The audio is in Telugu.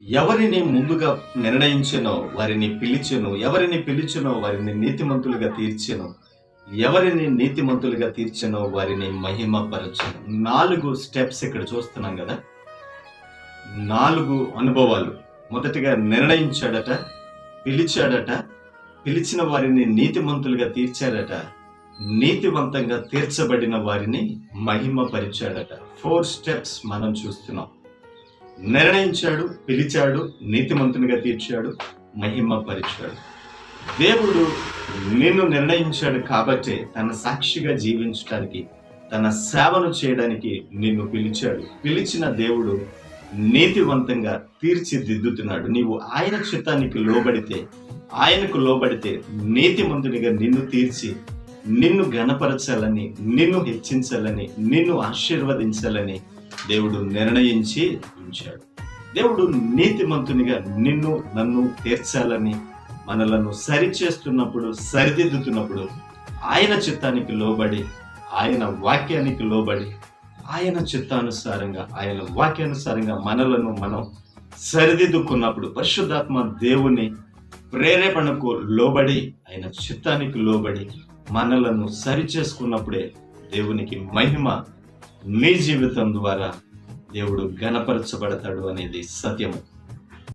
ఎవరిని ముందుగా నిర్ణయించెనో వారిని పిలిచెను. ఎవరిని పిలిచెనో వారిని నీతిమంతులుగా తీర్చెను. ఎవరిని నీతిమంతులుగా తీర్చెనో వారిని మహిమపరచెను. 4 స్టెప్స్ ఇక్కడ చూస్తున్నాం గదా! 4 అనుభవాలు. మొదటిగా నిర్ణయించాడట, పిలిచాడట, పిలిచిన వారిని నీతిమంతులుగా తీర్చాడట, నీతివంతంగా తీర్చబడిన వారిని మహిమపరిచాడట. 4 స్టెప్స్ మనం చూస్తున్నాం. నిర్ణయించాడు, పిలిచాడు, నీతిమంతునిగా తీర్చాడు, మహిమపరిచాడు. దేవుడు నిన్ను నిర్ణయించాడు కాబట్టే తన సాక్షిగా జీవించడానికి, తన సేవను చేయడానికి నిన్ను పిలిచాడు. పిలిచిన దేవుడు నీతివంతంగా తీర్చిదిద్దుతున్నాడు. నీవు ఆయన చిత్తానికి లోబడితే, ఆయనకు లోబడితే నీతిమంతునిగా నిన్ను తీర్చి, నిన్ను ఘనపరచాలని, నిన్ను హెచ్చించాలని, నిన్ను ఆశీర్వదించాలని దేవుడు నిర్ణయించి ఉంచాడు. దేవుడు నీతిమంతునిగా నిన్ను నన్ను తీర్చాలని, మనలను సరిచేస్తున్నప్పుడు, సరిదిద్దుతున్నప్పుడు ఆయన చిత్తానికి లోబడి, ఆయన వాక్యానికి లోబడి, ఆయన చిత్తానుసారంగా, ఆయన వాక్యానుసారంగా మనలను మనం సరిదిద్దుకున్నప్పుడు, పరిశుద్ధాత్మ దేవుని ప్రేరేపణకు లోబడి, ఆయన చిత్తానికి లోబడి మనలను సరిచేసుకున్నప్పుడే దేవునికి మహిమ నీ జీవితం ద్వారా దేవుడు ఘనపరచబడతాడు అనేది సత్యము.